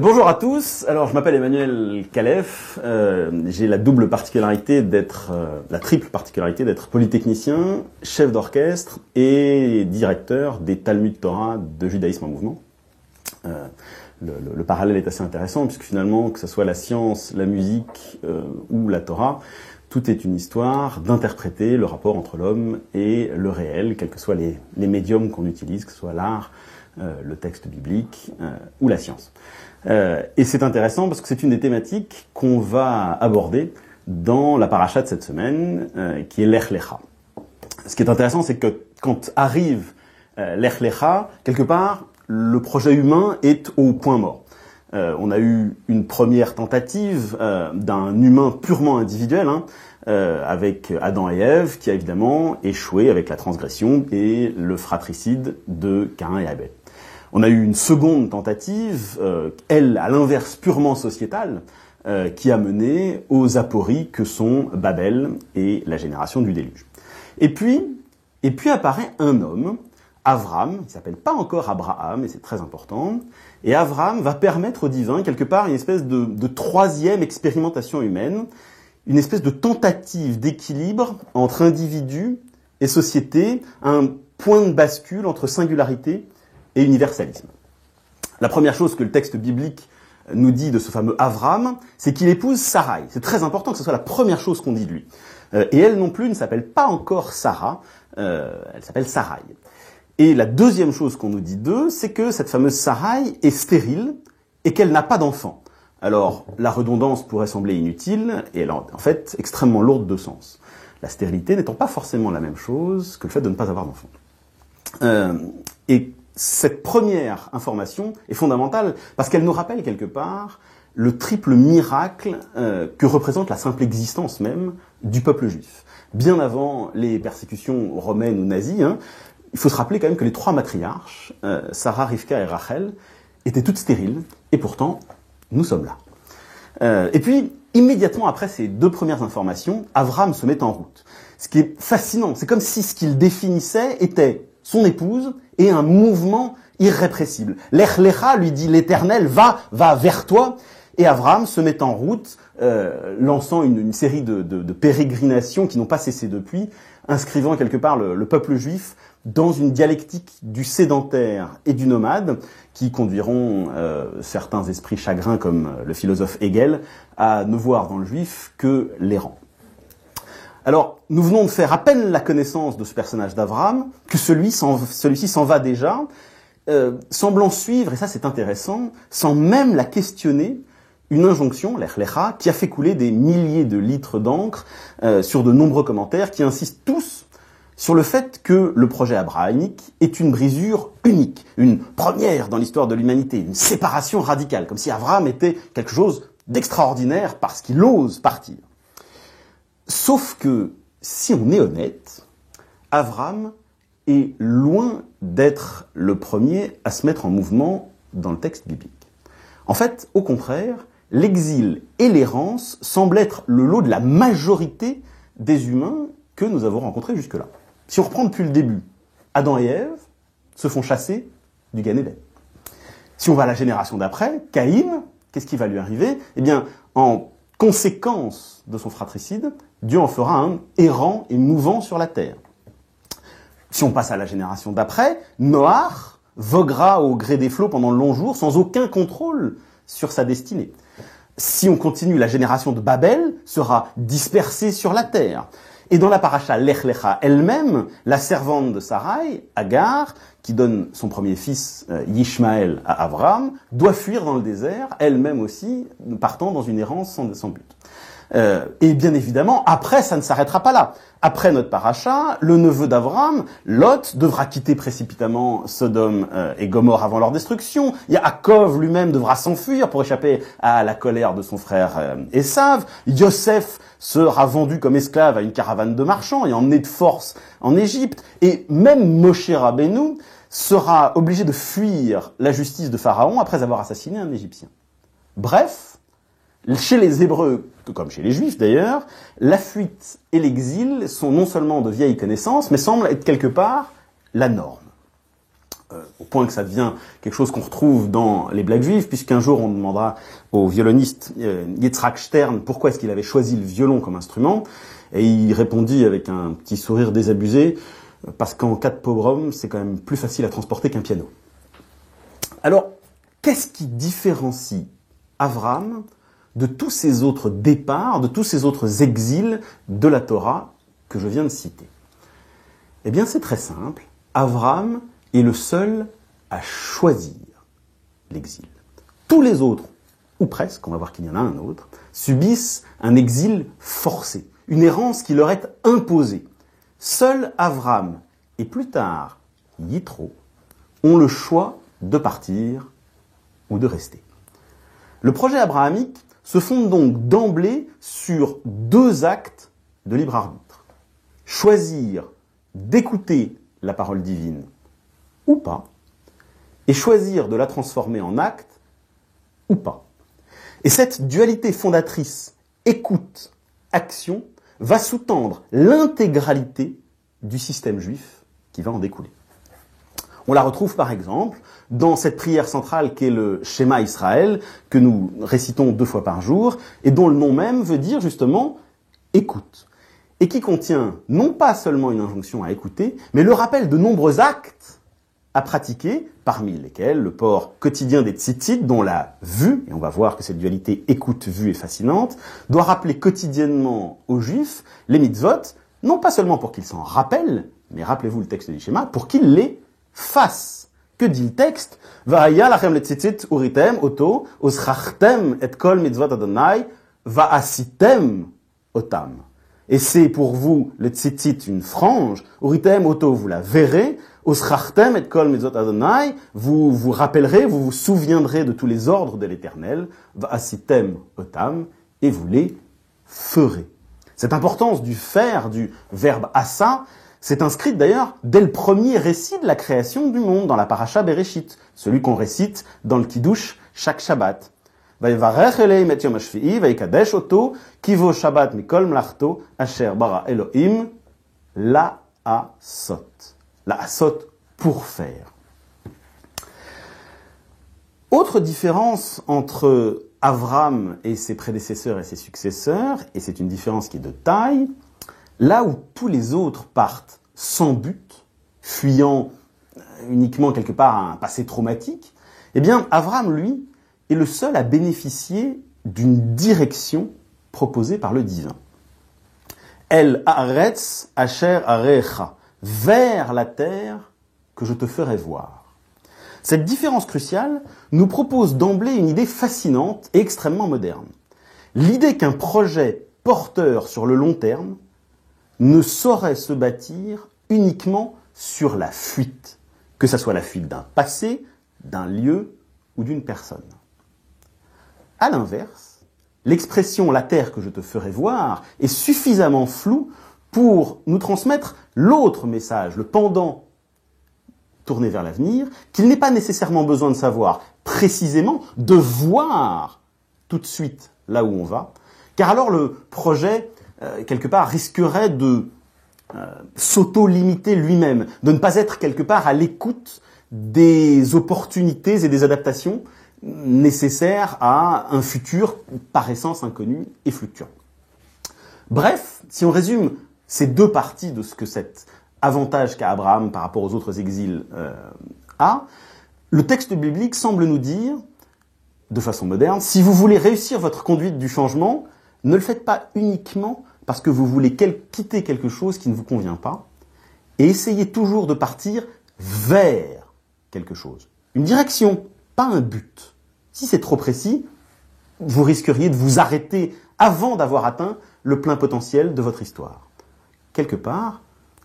Bonjour à tous. Alors, je m'appelle Emmanuel Khalef. J'ai la double particularité d'être, la triple particularité d'être polytechnicien, chef d'orchestre et directeur des Talmud Torah de Judaïsme en mouvement. Le parallèle est assez intéressant puisque finalement, que ce soit la science, la musique ou la Torah, tout est une histoire d'interpréter le rapport entre l'homme et le réel, quels que soient les médiums qu'on utilise, que ce soit l'art, le texte biblique ou la science. Et c'est intéressant parce que c'est une des thématiques qu'on va aborder dans la paracha de cette semaine, qui est l'Ech Lecha. Ce qui est intéressant, c'est que quand arrive l'Ech Lecha, quelque part, le projet humain est au point mort. On a eu une première tentative d'un humain purement individuel, avec Adam et Ève, qui a évidemment échoué avec la transgression et le fratricide de Caïn et Abel. On a eu une seconde tentative, elle, à l'inverse, purement sociétale, qui a mené aux apories que sont Babel et la génération du déluge. Et puis apparaît un homme, Avram, il s'appelle pas encore Abraham, et c'est très important, et Avram va permettre au divin, quelque part, une espèce de troisième expérimentation humaine, une espèce de tentative d'équilibre entre individu et société, un point de bascule entre singularité et universalisme. La première chose que le texte biblique nous dit de ce fameux Avram, c'est qu'il épouse Sarai. C'est très important que ce soit la première chose qu'on dit de lui. Et elle non plus ne s'appelle pas encore Sarah, elle s'appelle Sarai. Et la deuxième chose qu'on nous dit d'eux, c'est que cette fameuse Sarai est stérile et qu'elle n'a pas d'enfant. Alors, la redondance pourrait sembler inutile, et elle est en fait extrêmement lourde de sens. La stérilité n'étant pas forcément la même chose que le fait de ne pas avoir d'enfant. Et cette première information est fondamentale parce qu'elle nous rappelle quelque part le triple miracle que représente la simple existence même du peuple juif. Bien avant les persécutions romaines ou nazies, il faut se rappeler quand même que les trois matriarches, Sarah, Rivka et Rachel, étaient toutes stériles, et pourtant, nous sommes là. Et puis, immédiatement après ces deux premières informations, Avram se met en route. Ce qui est fascinant, c'est comme si ce qu'il définissait était son épouse et un mouvement irrépressible. L'Ech Lecha lui dit l'Éternel va vers toi, et Avram se met en route, lançant une série de pérégrinations qui n'ont pas cessé depuis, inscrivant quelque part le peuple juif dans une dialectique du sédentaire et du nomade qui conduiront certains esprits chagrins comme le philosophe Hegel à ne voir dans le juif que l'errant. Alors, nous venons de faire à peine la connaissance de ce personnage d'Avram, que celui-ci s'en va déjà, semblant suivre, et ça c'est intéressant, sans même la questionner, une injonction, l'Ech Lecha, qui a fait couler des milliers de litres d'encre sur de nombreux commentaires qui insistent tous sur le fait que le projet abrahamique est une brisure unique, une première dans l'histoire de l'humanité, une séparation radicale, comme si Abraham était quelque chose d'extraordinaire parce qu'il ose partir. Sauf que, si on est honnête, Avram est loin d'être le premier à se mettre en mouvement dans le texte biblique. En fait, au contraire, l'exil et l'errance semblent être le lot de la majorité des humains que nous avons rencontrés jusque-là. Si on reprend depuis le début, Adam et Ève se font chasser du Gan Éden. Si on va à la génération d'après, Caïn, qu'est-ce qui va lui arriver ? Eh bien, en conséquence de son fratricide, Dieu en fera un errant et mouvant sur la terre. Si on passe à la génération d'après, Noach voguera au gré des flots pendant de longs jours sans aucun contrôle sur sa destinée. Si on continue, la génération de Babel sera dispersée sur la terre. Et dans la paracha l'Ech Lecha elle-même, la servante de Sarai, Agar, qui donne son premier fils, Yishmaël, à Avram, doit fuir dans le désert, elle-même aussi, partant dans une errance sans but. Et bien évidemment, après, ça ne s'arrêtera pas là. Après notre paracha, le neveu d'Avram, Lot, devra quitter précipitamment Sodome et Gomorrhe avant leur destruction. Yaakov lui-même devra s'enfuir pour échapper à la colère de son frère Esav. Yosef sera vendu comme esclave à une caravane de marchands et emmené de force en Égypte. Et même Moshe Rabbeinu sera obligé de fuir la justice de Pharaon après avoir assassiné un Égyptien. Bref, chez les Hébreux, comme chez les Juifs d'ailleurs, la fuite et l'exil sont non seulement de vieilles connaissances, mais semblent être quelque part la norme. au point que ça devient quelque chose qu'on retrouve dans les blagues juives, puisqu'un jour on demandera au violoniste Yitzhak Stern pourquoi est-ce qu'il avait choisi le violon comme instrument, et il répondit avec un petit sourire désabusé, parce qu'en cas de pogrom, c'est quand même plus facile à transporter qu'un piano. Alors, qu'est-ce qui différencie Avram de tous ces autres départs, de tous ces autres exils de la Torah que je viens de citer? Eh bien, c'est très simple. Avram est le seul à choisir l'exil. Tous les autres, ou presque, on va voir qu'il y en a un autre, subissent un exil forcé, une errance qui leur est imposée. Seul Avram et plus tard Yitro ont le choix de partir ou de rester. Le projet abrahamique se fonde donc d'emblée sur deux actes de libre arbitre. Choisir d'écouter la parole divine ou pas, et choisir de la transformer en acte ou pas. Et cette dualité fondatrice écoute-action va sous-tendre l'intégralité du système juif qui va en découler. On la retrouve par exemple dans cette prière centrale qu'est le Shema Israël, que nous récitons 2 fois par jour, et dont le nom même veut dire justement « écoute », et qui contient non pas seulement une injonction à écouter, mais le rappel de nombreux actes à pratiquer, parmi lesquels le port quotidien des tzitzit, dont la vue, et on va voir que cette dualité écoute-vue est fascinante, doit rappeler quotidiennement aux Juifs les mitzvot, non pas seulement pour qu'ils s'en rappellent, mais rappelez-vous le texte du schéma, pour qu'ils les fassent. Que dit le texte? Va'aya lachem le tzitzit uritem oto, oschachtem et kol mitzvot Adonai, va'asitem otam. Et c'est pour vous, le tzitzit, une frange, uritem oto, vous la verrez, oschachtem et kol mitzvot Adonai, vous vous rappellerez, vous vous souviendrez de tous les ordres de l'Éternel, va'asitem otam, et vous les ferez. Cette importance du faire, du verbe asa, c'est inscrite d'ailleurs dès le premier récit de la création du monde, dans la paracha Bereshit, celui qu'on récite dans le Kiddush chaque Shabbat. Vayevarech Elohim et Yom HaShvi'i, vayikadesh oto, kivo Shabbat mikol mlachto, asher bara Elohim, la'asot. La'asot, pour faire. Autre différence entre Avram et ses prédécesseurs et ses successeurs, et c'est une différence qui est de taille, là où tous les autres partent sans but, fuyant uniquement quelque part un passé traumatique, eh bien Avram, lui, est le seul à bénéficier d'une direction proposée par le divin. El haaretz asher arecha, vers la terre que je te ferai voir. Cette différence cruciale nous propose d'emblée une idée fascinante et extrêmement moderne. L'idée qu'un projet porteur sur le long terme ne saurait se bâtir uniquement sur la fuite, que ce soit la fuite d'un passé, d'un lieu ou d'une personne. À l'inverse, l'expression « la terre que je te ferai voir » est suffisamment floue pour nous transmettre l'autre message, le pendant tourné vers l'avenir, qu'il n'est pas nécessairement besoin de savoir précisément, de voir tout de suite là où on va, car alors le projet, quelque part, risquerait de s'auto-limiter lui-même, de ne pas être quelque part à l'écoute des opportunités et des adaptations nécessaires à un futur par essence inconnu et fluctuant. Bref, si on résume ces deux parties de ce que cet avantage qu'a Abraham par rapport aux autres exils a, le texte biblique semble nous dire, de façon moderne, si vous voulez réussir votre conduite du changement, ne le faites pas uniquement parce que vous voulez quitter quelque chose qui ne vous convient pas, et essayez toujours de partir vers quelque chose. Une direction, pas un but. Si c'est trop précis, vous risqueriez de vous arrêter avant d'avoir atteint le plein potentiel de votre histoire. Quelque part,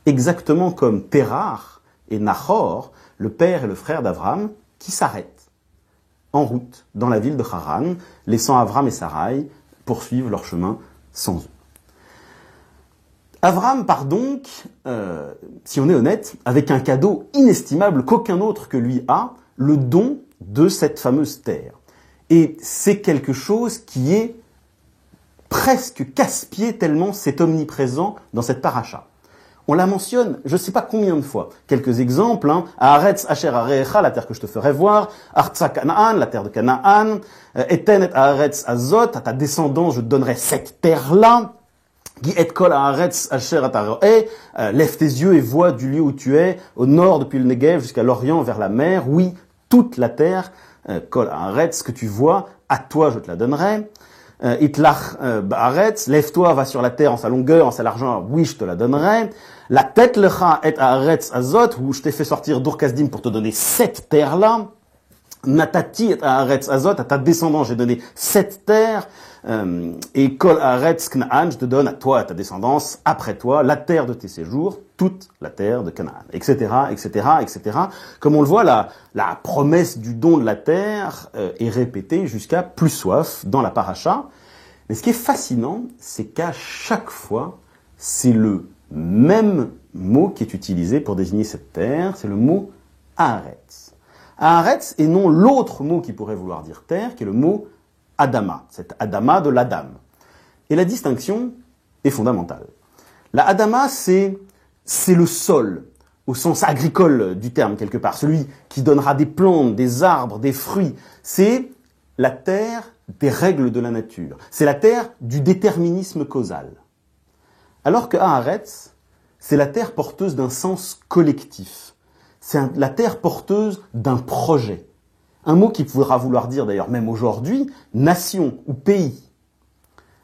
exactement comme Terach et Nahor, le père et le frère d'Avram, qui s'arrêtent en route dans la ville de Haran, laissant Avram et Sarai poursuivre leur chemin sans eux. Avram part donc, si on est honnête, avec un cadeau inestimable qu'aucun autre que lui a, le don de cette fameuse terre. Et c'est quelque chose qui est presque casse-pied tellement c'est omniprésent dans cette paracha. On la mentionne, je ne sais pas combien de fois. Quelques exemples, Haaretz asher arecha, la terre que je te ferai voir, Artsa Canaan, la terre de Canaan, Eten et Haaretz azot, à ta descendance je te donnerai cette terre-là. Gi et kol haaretz asher ata ro'eh, lève tes yeux et vois du lieu où tu es, au nord depuis le Negev jusqu'à l'Orient vers la mer, oui, toute la terre, kol haaretz, que tu vois, à toi je te la donnerai. Itlach ba'aretz, lève-toi, va sur la terre en sa longueur, en sa largeur, oui, je te la donnerai. La tête lecha et haaretz azot, où je t'ai fait sortir d'Ur-Kasdim pour te donner cette terre-là. Natati et haaretz azot, à ta descendance j'ai donné cette terre. Et kol haaretz Knaan, je te donne à toi, à ta descendance, après toi, la terre de tes séjours, toute la terre de Canaan, etc., etc., etc. Comme on le voit, la promesse du don de la terre est répétée jusqu'à plus soif dans la paracha. Mais ce qui est fascinant, c'est qu'à chaque fois, c'est le même mot qui est utilisé pour désigner cette terre, c'est le mot haaretz. Haaretz et non l'autre mot qui pourrait vouloir dire terre, qui est le mot Adama, cette Adama de l'Adam. Et la distinction est fondamentale. La Adama, c'est le sol, au sens agricole du terme quelque part, celui qui donnera des plantes, des arbres, des fruits. C'est la terre des règles de la nature. C'est la terre du déterminisme causal. Alors que Haaretz, c'est la terre porteuse d'un sens collectif. C'est la terre porteuse d'un projet. Un mot qui pourra vouloir dire d'ailleurs même aujourd'hui, nation ou pays.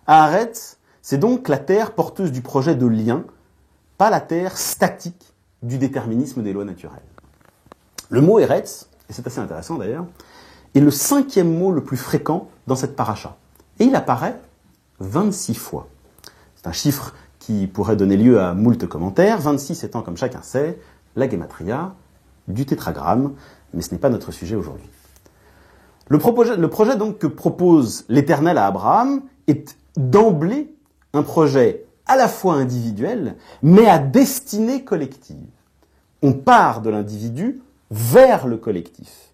Haaretz, c'est donc la terre porteuse du projet de lien, pas la terre statique du déterminisme des lois naturelles. Le mot Eretz, et c'est assez intéressant d'ailleurs, est le 5e mot le plus fréquent dans cette paracha. Et il apparaît 26 fois. C'est un chiffre qui pourrait donner lieu à moult commentaires, 26 étant, comme chacun sait, la gematria du tétragramme, mais ce n'est pas notre sujet aujourd'hui. Le projet donc que propose l'Éternel à Abraham est d'emblée un projet à la fois individuel, mais à destinée collective. On part de l'individu vers le collectif.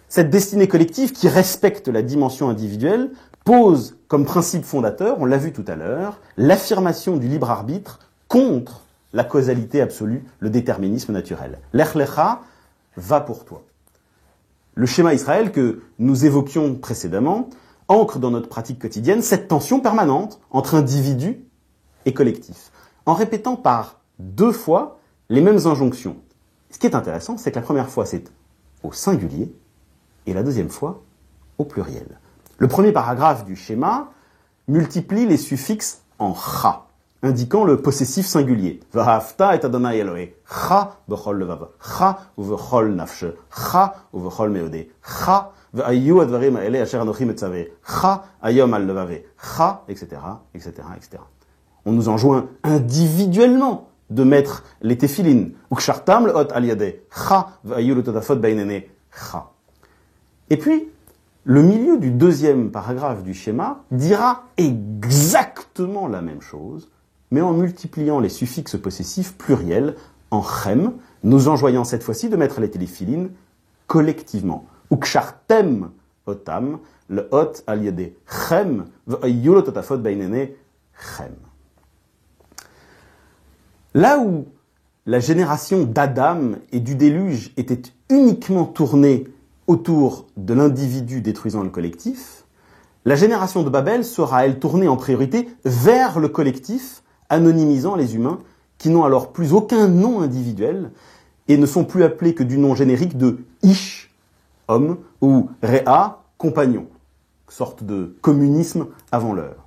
Cette destinée collective qui respecte la dimension individuelle pose comme principe fondateur, on l'a vu tout à l'heure, l'affirmation du libre arbitre contre la causalité absolue, le déterminisme naturel. Lech lecha, va pour toi. Le schéma Israël que nous évoquions précédemment ancre dans notre pratique quotidienne cette tension permanente entre individu et collectif, en répétant par 2 fois les mêmes injonctions. Ce qui est intéressant, c'est que la première fois, c'est au singulier, et la deuxième fois, au pluriel. Le premier paragraphe du schéma multiplie les suffixes en cha, indiquant le possessif singulier. V'ahavta et Adonai Elohé. Cha b'chol levav. Cha u'v'chol nafshe. Cha u'v'chol meodé. Cha v'ayu advarim ha'ele asher anochi metzavé. Cha ayom al levavé. Cha, etc., etc., etc. On nous enjoint individuellement de mettre les téphilines. Ukshartam le'ot al yadeh. Cha v'ayu l'ototafot beinene. Cha. Et puis, le milieu du 2e paragraphe du schéma dira exactement la même chose, mais en multipliant les suffixes possessifs pluriels en chem, nous enjoignant cette fois-ci de mettre les téphilines collectivement. Ukshartem otam, le hot al yadeh chem, v'ayu l'ototafot beinene chem. Là où la génération d'Adam et du déluge était uniquement tournée autour de l'individu détruisant le collectif, la génération de Babel sera, elle, tournée en priorité vers le collectif, anonymisant les humains qui n'ont alors plus aucun nom individuel et ne sont plus appelés que du nom générique de Ish, homme, ou Réa, compagnon, sorte de communisme avant l'heure.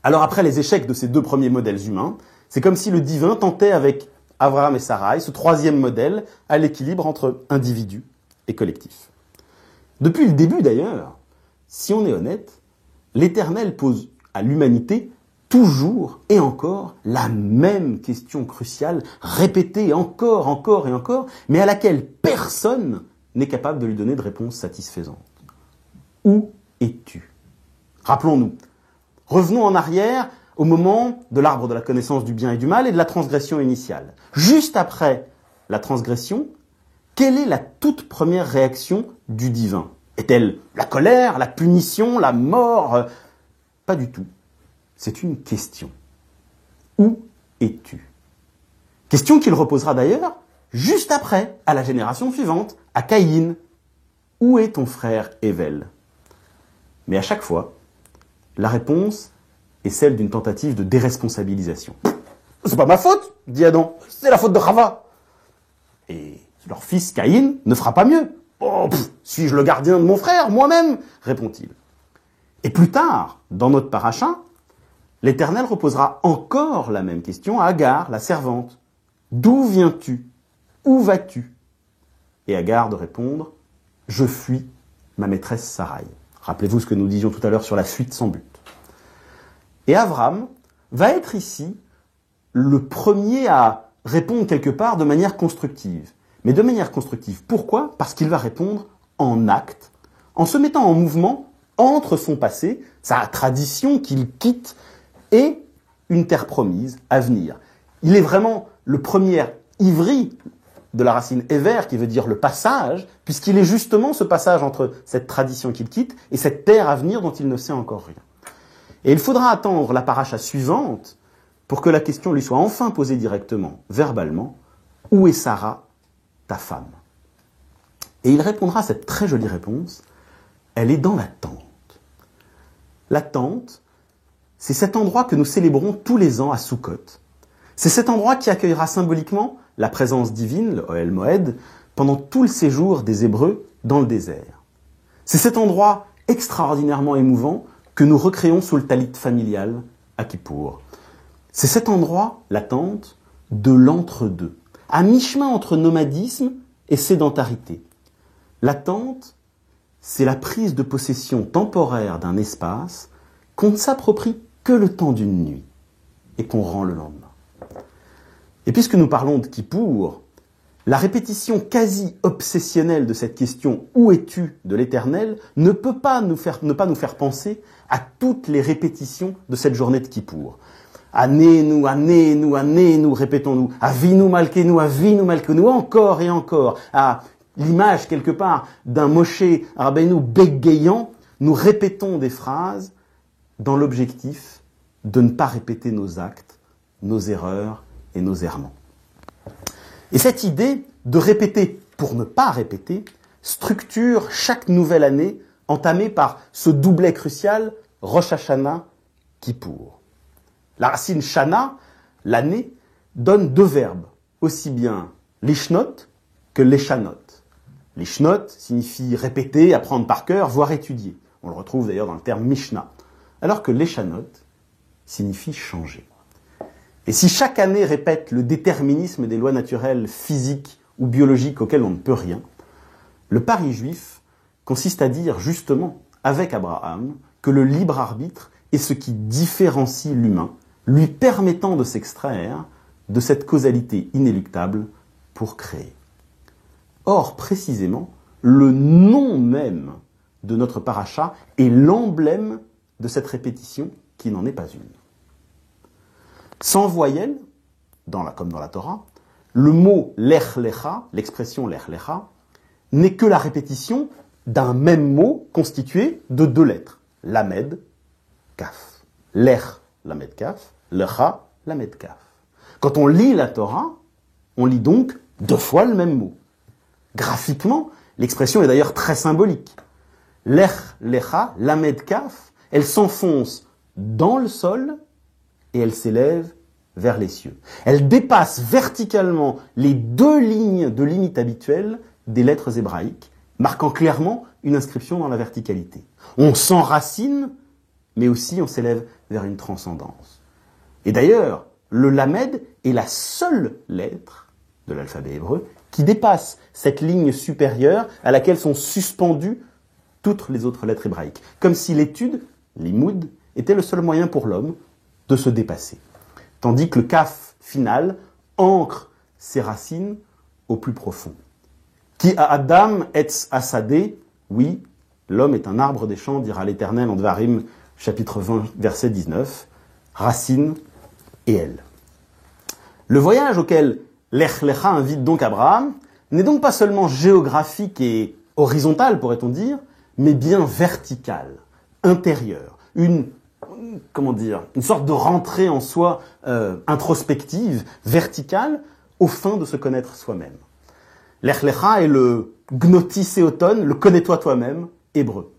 Alors après les échecs de ces 2 premiers modèles humains, c'est comme si le divin tentait avec Abraham et Sarai ce 3e modèle à l'équilibre entre individu et collectif. Depuis le début d'ailleurs, si on est honnête, l'Éternel pose à l'humanité toujours et encore la même question cruciale, répétée encore et encore, mais à laquelle personne n'est capable de lui donner de réponse satisfaisante. Où es-tu ? Rappelons-nous. Revenons en arrière au moment de l'arbre de la connaissance du bien et du mal et de la transgression initiale. Juste après la transgression, quelle est la toute première réaction du divin ? Est-elle la colère, la punition, la mort ? Pas du tout. C'est une question. Où es-tu ? Question qu'il reposera d'ailleurs juste après, à la génération suivante, à Caïn. Où est ton frère Hével? Mais à chaque fois, la réponse est celle d'une tentative de déresponsabilisation. C'est pas ma faute, dit Adam, c'est la faute de Chava. Et leur fils Caïn ne fera pas mieux. Oh, suis-je le gardien de mon frère, moi-même, répond-il. Et plus tard, dans notre paracha, l'Éternel reposera encore la même question à Agar, la servante. D'où viens-tu? Où vas-tu? Et Agar de répondre, je fuis ma maîtresse Sarai. Rappelez-vous ce que nous disions tout à l'heure sur la fuite sans but. Et Avram va être ici le premier à répondre quelque part de manière constructive. Mais de manière constructive, pourquoi? Parce qu'il va répondre en acte, en se mettant en mouvement entre son passé, sa tradition qu'il quitte, et une terre promise à venir. Il est vraiment le premier ivri de la racine Héver, qui veut dire le passage, puisqu'il est justement ce passage entre cette tradition qu'il quitte et cette terre à venir dont il ne sait encore rien. Et il faudra attendre la paracha suivante pour que la question lui soit enfin posée directement, verbalement, « Où est Sarah, ta femme ?» Et il répondra cette très jolie réponse, « Elle est dans la tente. » La tente, c'est cet endroit que nous célébrons tous les ans à Sukkot. C'est cet endroit qui accueillera symboliquement la présence divine, le Ohel Moed, pendant tout le séjour des Hébreux dans le désert. C'est cet endroit extraordinairement émouvant que nous recréons sous le talit familial à Kippour. C'est cet endroit, la tente, de l'entre-deux, à mi-chemin entre nomadisme et sédentarité. La tente, c'est la prise de possession temporaire d'un espace qu'on ne s'approprie que le temps d'une nuit et qu'on rend le lendemain. Et puisque nous parlons de Kippour, la répétition quasi obsessionnelle de cette question « Où es-tu » de l'Éternel ne peut pas ne pas nous faire penser à toutes les répétitions de cette journée de Kippour. Anénu, anénu, anénu, répétons-nous. Avinu malkenu, encore et encore. À l'image, quelque part, d'un Moshe Rabbeinu bégayant, nous répétons des phrases dans l'objectif de ne pas répéter nos actes, nos erreurs et nos errements. Et cette idée de répéter pour ne pas répéter structure chaque nouvelle année entamée par ce doublet crucial Rosh Hashanah Kippour. La racine Shana, l'année, donne deux verbes, aussi bien lishnot que leshanot. Lishnot signifie répéter, apprendre par cœur, voire étudier. On le retrouve d'ailleurs dans le terme Mishnah. Alors que leshanot signifie changer. Et si chaque année répète le déterminisme des lois naturelles physiques ou biologiques auxquelles on ne peut rien, le pari juif consiste à dire justement, avec Abraham, que le libre arbitre est ce qui différencie l'humain, lui permettant de s'extraire de cette causalité inéluctable pour créer. Or, précisément, le nom même de notre paracha est l'emblème de cette répétition qui n'en est pas une. Sans voyelle, comme dans la Torah, le mot lech lecha, l'expression lech lecha, n'est que la répétition d'un même mot constitué de deux lettres. Lamed, kaf. Lech, lamed kaf. Lecha, lamed kaf. Quand on lit la Torah, on lit donc deux fois le même mot. Graphiquement, l'expression est d'ailleurs très symbolique. Lech lecha, lamed kaf, elle s'enfonce dans le sol et elle s'élève vers les cieux. Elle dépasse verticalement les deux lignes de limite habituelles des lettres hébraïques, marquant clairement une inscription dans la verticalité. On s'enracine, mais aussi on s'élève vers une transcendance. Et d'ailleurs, le lamed est la seule lettre de l'alphabet hébreu qui dépasse cette ligne supérieure à laquelle sont suspendues toutes les autres lettres hébraïques. Comme si l'étude, l'imoud, était le seul moyen pour l'homme de se dépasser. Tandis que le kaf final ancre ses racines au plus profond. Ki Adam etz asadeh, oui, l'homme est un arbre des champs, dira l'Éternel en Devarim, chapitre 20, verset 19, racine et aile. Le voyage auquel Lech Lecha invite donc Abraham n'est donc pas seulement géographique et horizontal, pourrait-on dire, mais bien vertical, intérieur, une sorte de rentrée en soi introspective, verticale, aux fins de se connaître soi-même. Lech Lecha est le gnotiséoton, le connais-toi toi-même, hébreu.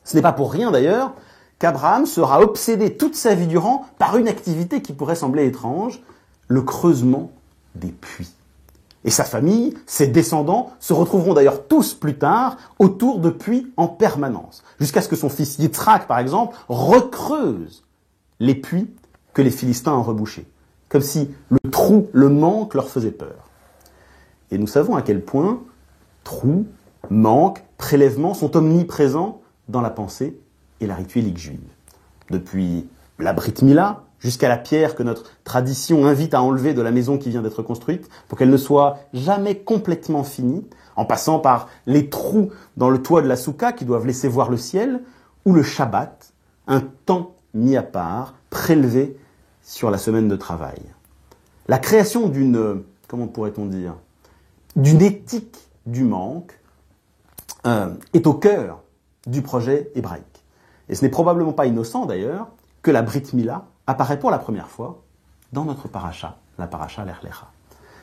Ce n'est pas pour rien d'ailleurs qu'Abraham sera obsédé toute sa vie durant par une activité qui pourrait sembler étrange, le creusement des puits. Et sa famille, ses descendants, se retrouveront d'ailleurs tous plus tard autour de puits en permanence, jusqu'à ce que son fils Yitzhak, par exemple, recreuse les puits que les Philistins ont rebouchés, comme si le trou, le manque leur faisait peur. Et nous savons à quel point trou, manque, prélèvement sont omniprésents dans la pensée et la rituelique juive. Depuis la Brit Mila jusqu'à la pierre que notre tradition invite à enlever de la maison qui vient d'être construite pour qu'elle ne soit jamais complètement finie, en passant par les trous dans le toit de la soukha qui doivent laisser voir le ciel, ou le Shabbat, un temps mis à part, prélevé sur la semaine de travail. La création d'une, comment pourrait-on dire, d'une éthique du manque est au cœur du projet hébraïque. Et ce n'est probablement pas innocent d'ailleurs que la Brit Mila apparaît pour la première fois dans notre paracha, la paracha Lech Lecha.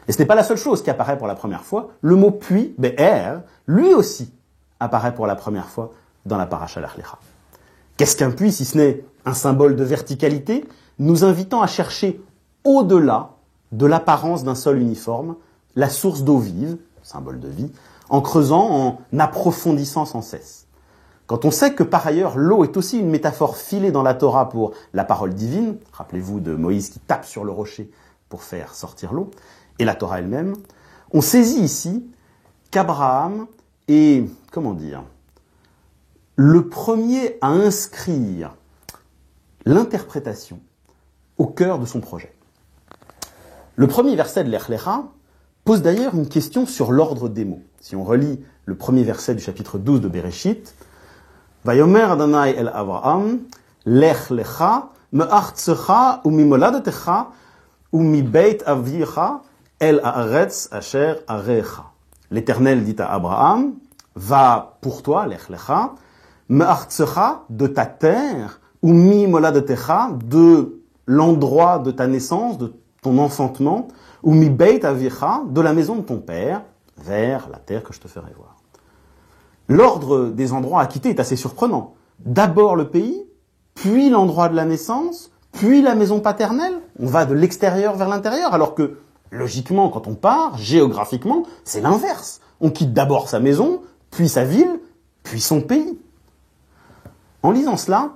Et ce n'est pas la seule chose qui apparaît pour la première fois. Le mot puits, Be'er, lui aussi apparaît pour la première fois dans la paracha Lech Lecha. Qu'est-ce qu'un puits si ce n'est un symbole de verticalité, nous invitant à chercher au-delà de l'apparence d'un sol uniforme, la source d'eau vive, symbole de vie, en creusant, en approfondissant sans cesse. Quand on sait que par ailleurs l'eau est aussi une métaphore filée dans la Torah pour la parole divine, rappelez-vous de Moïse qui tape sur le rocher pour faire sortir l'eau, et la Torah elle-même, on saisit ici qu'Abraham est, comment dire, le premier à inscrire l'interprétation au cœur de son projet. Le premier verset de Lech Lecha pose d'ailleurs une question sur l'ordre des mots. Si on relit le premier verset du chapitre 12 de Bereshit, Vayomer Adonai el Avraham, Lech Lecha, me'artzecha u'mimoladetecha u'mibeit avicha el haaretz asher arecha. L'Éternel dit à Abraham, va pour toi, Lech Lecha, me'artzecha, de ta terre, u'mimoladetecha, de l'endroit de ta naissance, de ton enfantement, u'mibeit avicha, de la maison de ton père, vers la terre que je te ferai voir. L'ordre des endroits à quitter est assez surprenant. D'abord le pays, puis l'endroit de la naissance, puis la maison paternelle. On va de l'extérieur vers l'intérieur, alors que, logiquement, quand on part, géographiquement, c'est l'inverse. On quitte d'abord sa maison, puis sa ville, puis son pays. En lisant cela,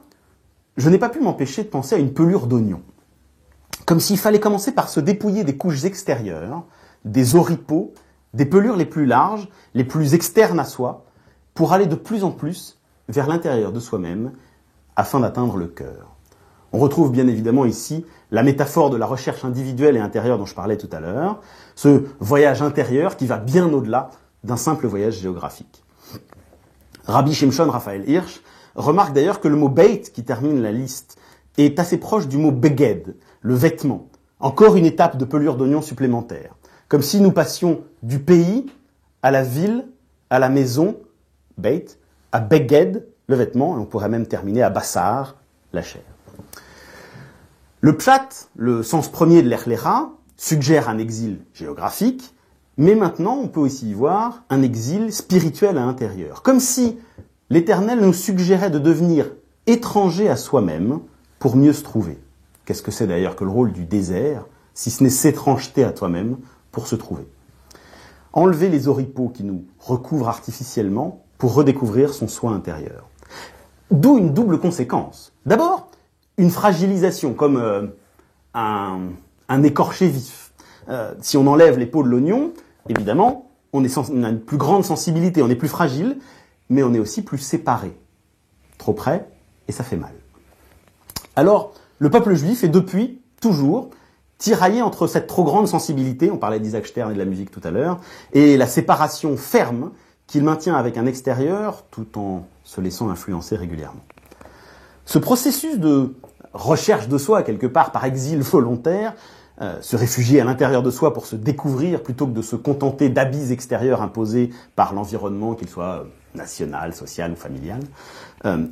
je n'ai pas pu m'empêcher de penser à une pelure d'oignon. Comme s'il fallait commencer par se dépouiller des couches extérieures, des oripeaux, des pelures les plus larges, les plus externes à soi, pour aller de plus en plus vers l'intérieur de soi-même, afin d'atteindre le cœur. On retrouve bien évidemment ici la métaphore de la recherche individuelle et intérieure dont je parlais tout à l'heure, ce voyage intérieur qui va bien au-delà d'un simple voyage géographique. Rabbi Shimshon Raphaël Hirsch remarque d'ailleurs que le mot beit, qui termine la liste, est assez proche du mot beged, le vêtement. Encore une étape de pelure d'oignon supplémentaire. Comme si nous passions du pays à la ville, à la maison, beit, à beged, le vêtement, et on pourrait même terminer à bassar, la chair. Le pshat, le sens premier de Lech Lecha, suggère un exil géographique, mais maintenant on peut aussi y voir un exil spirituel à l'intérieur. Comme si l'Éternel nous suggérait de devenir étrangers à soi-même pour mieux se trouver. Qu'est-ce que c'est d'ailleurs que le rôle du désert, si ce n'est s'étrangeter à toi-même pour se trouver. Enlever les oripeaux qui nous recouvrent artificiellement pour redécouvrir son soi intérieur. D'où une double conséquence. D'abord, une fragilisation, comme un écorché vif. Si on enlève les peaux de l'oignon, évidemment, on a une plus grande sensibilité, on est plus fragile, mais on est aussi plus séparé. Trop près, et ça fait mal. Alors, le peuple juif est depuis, toujours, tiraillé entre cette trop grande sensibilité, on parlait d'Isaac Stern et de la musique tout à l'heure, et la séparation ferme qu'il maintient avec un extérieur, tout en se laissant influencer régulièrement. Ce processus de recherche de soi, quelque part par exil volontaire, se réfugier à l'intérieur de soi pour se découvrir plutôt que de se contenter d'habits extérieurs imposés par l'environnement, qu'il soit national, social ou familial,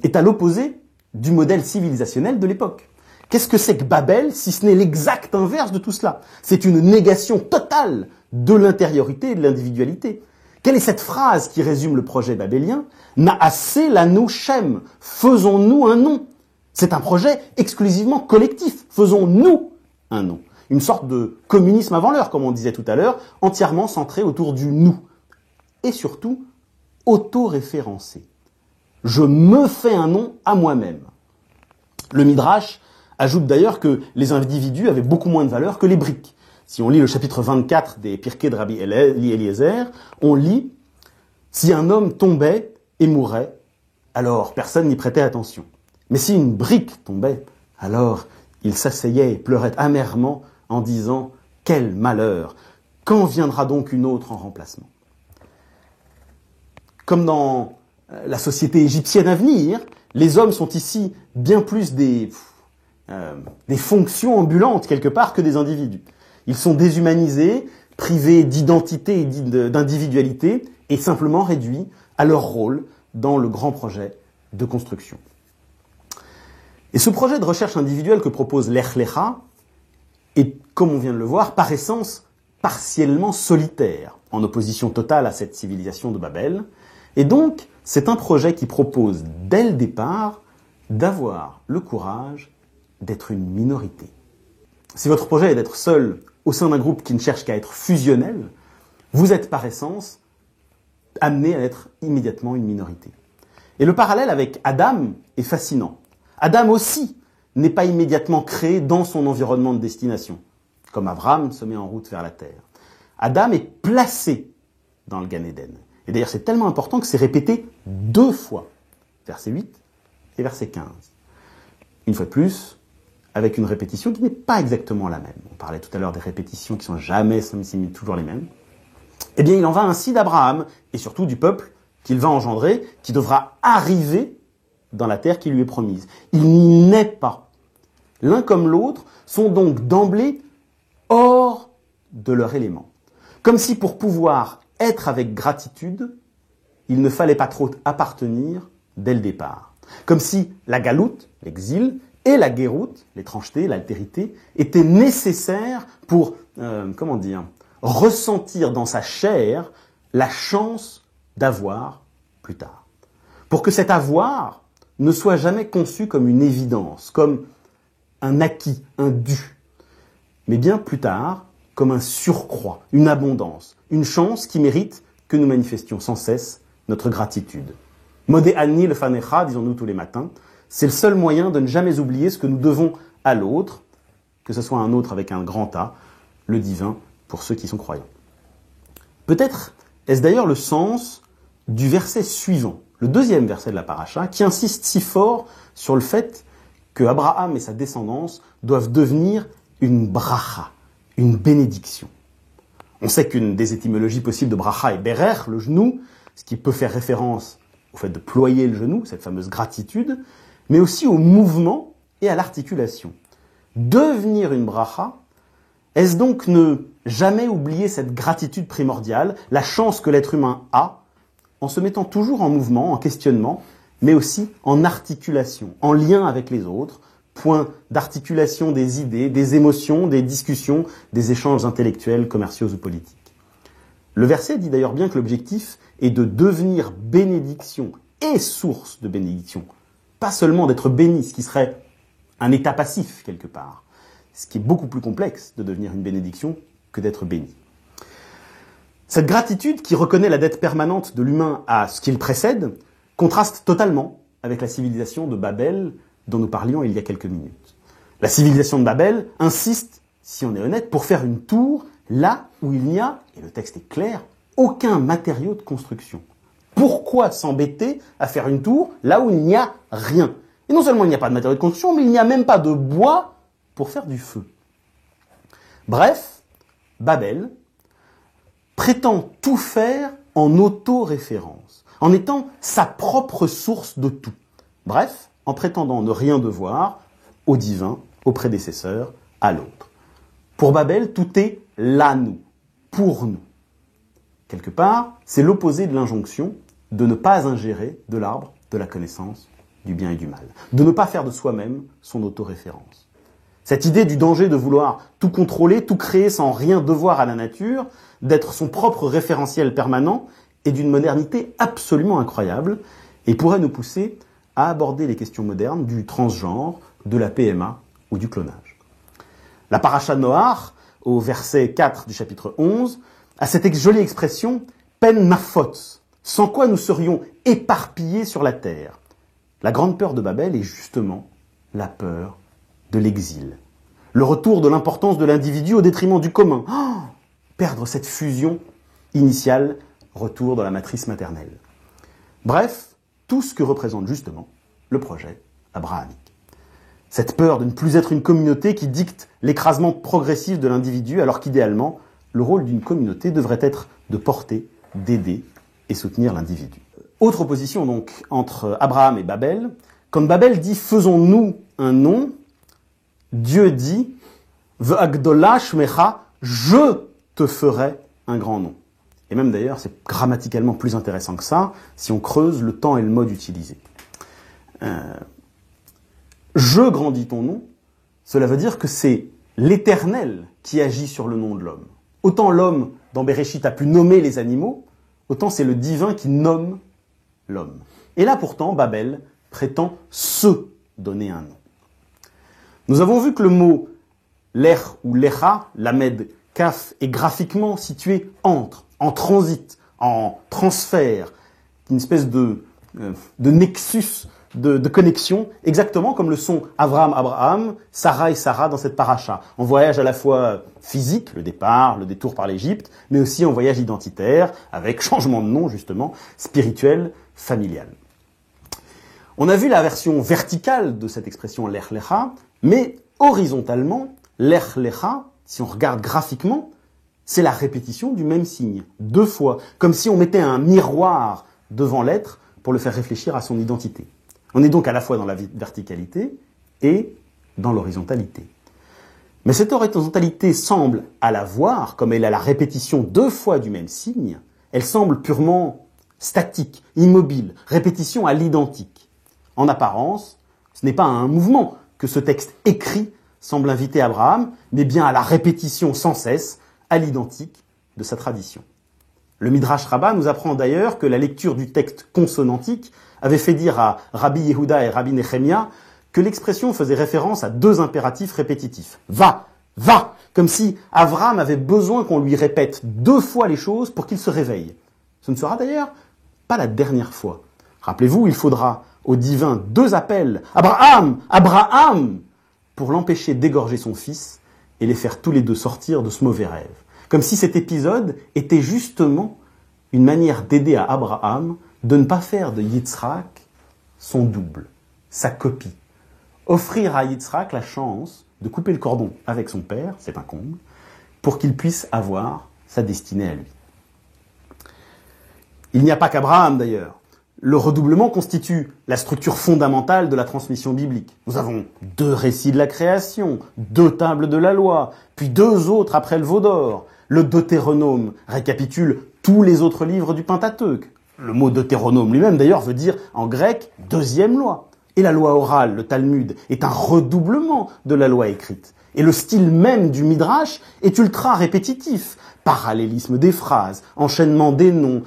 est à l'opposé du modèle civilisationnel de l'époque. Qu'est-ce que c'est que Babel, si ce n'est l'exact inverse de tout cela? C'est une négation totale de l'intériorité et de l'individualité. Quelle est cette phrase qui résume le projet babélien? Na'aseh lanu Shem, faisons-nous un nom. C'est un projet exclusivement collectif, faisons-nous un nom. Une sorte de communisme avant l'heure, comme on disait tout à l'heure, entièrement centré autour du nous. Et surtout, auto-référencé. Je me fais un nom à moi-même. Le Midrash ajoute d'ailleurs que les individus avaient beaucoup moins de valeur que les briques. Si on lit le chapitre 24 des Pirkei de Rabbi Eliezer, on lit « Si un homme tombait et mourait, alors personne n'y prêtait attention. Mais si une brique tombait, alors il s'asseyait et pleurait amèrement en disant « Quel malheur! Quand viendra donc une autre en remplacement ?» Comme dans la société égyptienne à venir, les hommes sont ici bien plus des fonctions ambulantes quelque part que des individus. Ils sont déshumanisés, privés d'identité et d'individualité et simplement réduits à leur rôle dans le grand projet de construction. Et ce projet de recherche individuelle que propose Lech Lecha est, comme on vient de le voir, par essence partiellement solitaire, en opposition totale à cette civilisation de Babel. Et donc, c'est un projet qui propose, dès le départ, d'avoir le courage d'être une minorité. Si votre projet est d'être seul au sein d'un groupe qui ne cherche qu'à être fusionnel, vous êtes par essence amené à être immédiatement une minorité. Et le parallèle avec Adam est fascinant. Adam aussi n'est pas immédiatement créé dans son environnement de destination, comme Abraham se met en route vers la terre. Adam est placé dans le Gan Eden. Et d'ailleurs, c'est tellement important que c'est répété 2 fois, verset 8 et verset 15. Une fois de plus, avec une répétition qui n'est pas exactement la même. On parlait tout à l'heure des répétitions qui sont jamais toujours les mêmes. Eh bien, il en va ainsi d'Abraham, et surtout du peuple qu'il va engendrer, qui devra arriver dans la terre qui lui est promise. Il n'y naît pas. L'un comme l'autre sont donc d'emblée hors de leur élément. Comme si pour pouvoir être avec gratitude, il ne fallait pas trop appartenir dès le départ. Comme si la galoute, l'exil, et la guéroute, l'étrangeté, l'altérité, étaient nécessaires pour, ressentir dans sa chair la chance d'avoir plus tard. Pour que cet avoir ne soit jamais conçu comme une évidence, comme un acquis, un dû, mais bien plus tard comme un surcroît, une abondance, une chance qui mérite que nous manifestions sans cesse notre gratitude. Modé Ani le fanecha, disons-nous tous les matins, c'est le seul moyen de ne jamais oublier ce que nous devons à l'autre, que ce soit un autre avec un grand A, le divin, pour ceux qui sont croyants. Peut-être est-ce d'ailleurs le sens du verset suivant, le 2e verset de la paracha, qui insiste si fort sur le fait que Abraham et sa descendance doivent devenir une bracha, une bénédiction. On sait qu'une des étymologies possibles de bracha est berer, le genou, ce qui peut faire référence au fait de ployer le genou, cette fameuse gratitude, mais aussi au mouvement et à l'articulation. Devenir une bracha, est-ce donc ne jamais oublier cette gratitude primordiale, la chance que l'être humain a, en se mettant toujours en mouvement, en questionnement, mais aussi en articulation, en lien avec les autres, point d'articulation des idées, des émotions, des discussions, des échanges intellectuels, commerciaux ou politiques. Le verset dit d'ailleurs bien que l'objectif est de devenir bénédiction et source de bénédiction. Pas seulement d'être béni, ce qui serait un état passif quelque part. Ce qui est beaucoup plus complexe de devenir une bénédiction que d'être béni. Cette gratitude qui reconnaît la dette permanente de l'humain à ce qu'il précède contraste totalement avec la civilisation de Babel dont nous parlions il y a quelques minutes. La civilisation de Babel insiste, si on est honnête, pour faire une tour là où il n'y a, et le texte est clair, aucun matériau de construction. Pourquoi s'embêter à faire une tour là où il n'y a rien? Et non seulement il n'y a pas de matériau de construction, mais il n'y a même pas de bois pour faire du feu. Bref, Babel prétend tout faire en autoréférence, en étant sa propre source de tout. Bref, en prétendant ne rien devoir au divin, au prédécesseur, à l'autre. Pour Babel, tout est là nous, pour nous. Quelque part, c'est l'opposé de l'injonction de ne pas ingérer de l'arbre de la connaissance du bien et du mal, de ne pas faire de soi-même son autoréférence. Cette idée du danger de vouloir tout contrôler, tout créer sans rien devoir à la nature, d'être son propre référentiel permanent, est d'une modernité absolument incroyable et pourrait nous pousser à aborder les questions modernes du transgenre, de la PMA ou du clonage. La paracha de Noach, au verset 4 du chapitre 11, a cette jolie expression « pen mafot », sans quoi nous serions éparpillés sur la terre. La grande peur de Babel est justement la peur de l'exil. Le retour de l'importance de l'individu au détriment du commun. Oh, perdre cette fusion initiale, retour dans la matrice maternelle. Bref, tout ce que représente justement le projet abrahamique. Cette peur de ne plus être une communauté qui dicte l'écrasement progressif de l'individu, alors qu'idéalement, le rôle d'une communauté devrait être de porter, d'aider et soutenir l'individu. Autre opposition donc entre Abraham et Babel. Quand Babel dit « faisons-nous un nom », Dieu dit « V'agdola shmecha » je te ferai un grand nom. Et même d'ailleurs, c'est grammaticalement plus intéressant que ça, si on creuse le temps et le mode utilisé. Je grandis ton nom, cela veut dire que c'est l'Éternel qui agit sur le nom de l'homme. Autant l'homme, dans Bereshit, a pu nommer les animaux, autant c'est le divin qui nomme l'homme. Et là pourtant, Babel prétend se donner un nom. Nous avons vu que le mot l'er ou lecha, lamed kaf, est graphiquement situé entre, en transit, en transfert, une espèce de nexus de connexion, exactement comme le sont Abraham, Sarah et Sarah dans cette paracha. En voyage à la fois physique, le départ, le détour par l'Égypte, mais aussi en voyage identitaire, avec changement de nom justement, spirituel, familial. On a vu la version verticale de cette expression l'er lecha, mais horizontalement, l'er lecha, si on regarde graphiquement, c'est la répétition du même signe, 2 fois, comme si on mettait un miroir devant l'être pour le faire réfléchir à son identité. On est donc à la fois dans la verticalité et dans l'horizontalité. Mais cette horizontalité semble, à la voir, comme elle a la répétition 2 fois du même signe, elle semble purement statique, immobile, répétition à l'identique. En apparence, ce n'est pas à un mouvement que ce texte écrit semble inviter Abraham, mais bien à la répétition sans cesse, à l'identique de sa tradition. Le Midrash Rabbah nous apprend d'ailleurs que la lecture du texte consonantique avait fait dire à Rabbi Yehuda et Rabbi Nechemia que l'expression faisait référence à 2 impératifs répétitifs. Va, va, comme si Abraham avait besoin qu'on lui répète 2 fois les choses pour qu'il se réveille. Ce ne sera d'ailleurs pas la dernière fois. Rappelez-vous, il faudra au divin 2 appels. Abraham, Abraham, pour l'empêcher d'égorger son fils et les faire tous les 2 sortir de ce mauvais rêve. Comme si cet épisode était justement une manière d'aider à Abraham de ne pas faire de Yitzhak son double, sa copie. Offrir à Yitzhak la chance de couper le cordon avec son père, c'est un comble, pour qu'il puisse avoir sa destinée à lui. Il n'y a pas qu'Abraham d'ailleurs. Le redoublement constitue la structure fondamentale de la transmission biblique. Nous avons 2 récits de la création, 2 tables de la loi, puis 2 autres après le veau d'or. Le Deutéronome récapitule tous les autres livres du Pentateuque. Le mot Deutéronome lui-même d'ailleurs veut dire en grec « deuxième loi ». Et la loi orale, le Talmud, est un redoublement de la loi écrite. Et le style même du Midrash est ultra répétitif. Parallélisme des phrases, enchaînement des noms,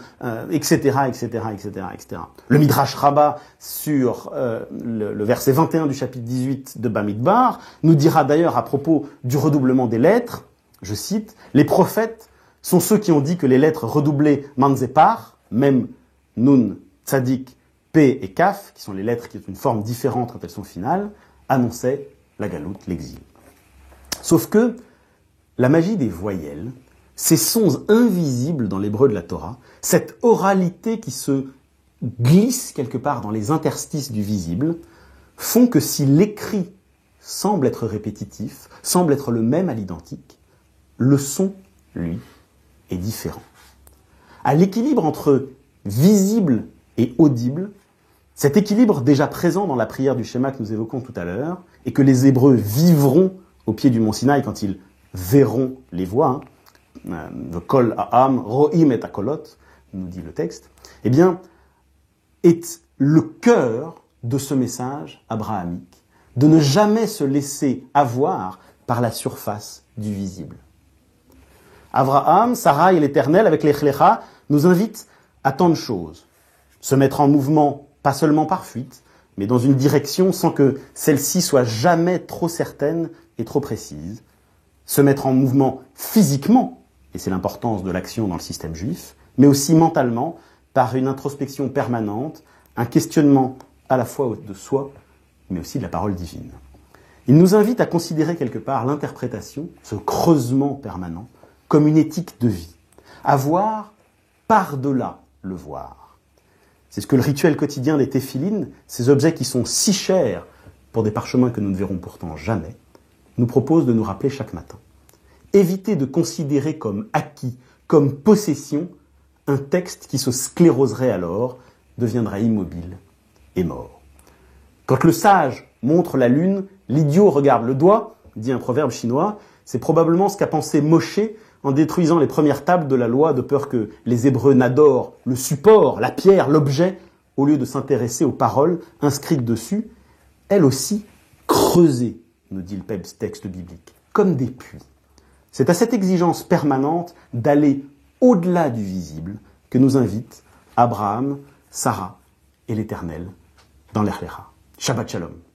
etc., etc., etc., etc. Le Midrash Rabbah sur le verset 21 du chapitre 18 de Bamidbar nous dira d'ailleurs à propos du redoublement des lettres, je cite, « Les prophètes sont ceux qui ont dit que les lettres redoublées manzepar, même nun, tzadik, p et kaf, qui sont les lettres qui ont une forme différente quand elles sont finales, annonçaient la galoute, l'exil. » Sauf que la magie des voyelles, ces sons invisibles dans l'hébreu de la Torah, cette oralité qui se glisse quelque part dans les interstices du visible, font que si l'écrit semble être répétitif, semble être le même à l'identique, le son, lui, est différent. À l'équilibre entre visible et audible, cet équilibre déjà présent dans la prière du schéma que nous évoquons tout à l'heure, et que les Hébreux vivront au pied du mont Sinaï quand ils verront les voix, Kol ha'am, ro'im et akolot, nous dit le texte, eh bien, est le cœur de ce message abrahamique, de ne jamais se laisser avoir par la surface du visible. Abraham, Sarah et l'Éternel, avec Lech Lecha, nous invitent à tant de choses. Se mettre en mouvement, pas seulement par fuite, mais dans une direction sans que celle-ci soit jamais trop certaine et trop précise. Se mettre en mouvement physiquement, et c'est l'importance de l'action dans le système juif, mais aussi mentalement, par une introspection permanente, un questionnement à la fois de soi, mais aussi de la parole divine. Il nous invite à considérer quelque part l'interprétation, ce creusement permanent, comme une éthique de vie, à voir par-delà le voir. C'est ce que le rituel quotidien des téphilines, ces objets qui sont si chers pour des parchemins que nous ne verrons pourtant jamais, nous propose de nous rappeler chaque matin. Éviter de considérer comme acquis, comme possession, un texte qui se scléroserait alors, deviendra immobile et mort. Quand le sage montre la lune, l'idiot regarde le doigt, dit un proverbe chinois, c'est probablement ce qu'a pensé Moshe en détruisant les premières tables de la loi de peur que les Hébreux n'adorent le support, la pierre, l'objet, au lieu de s'intéresser aux paroles inscrites dessus, elles aussi creusées, nous dit le texte biblique, comme des puits. C'est à cette exigence permanente d'aller au-delà du visible que nous invitent Abraham, Sarah et l'Éternel dans l'Ech Lecha. Shabbat Shalom.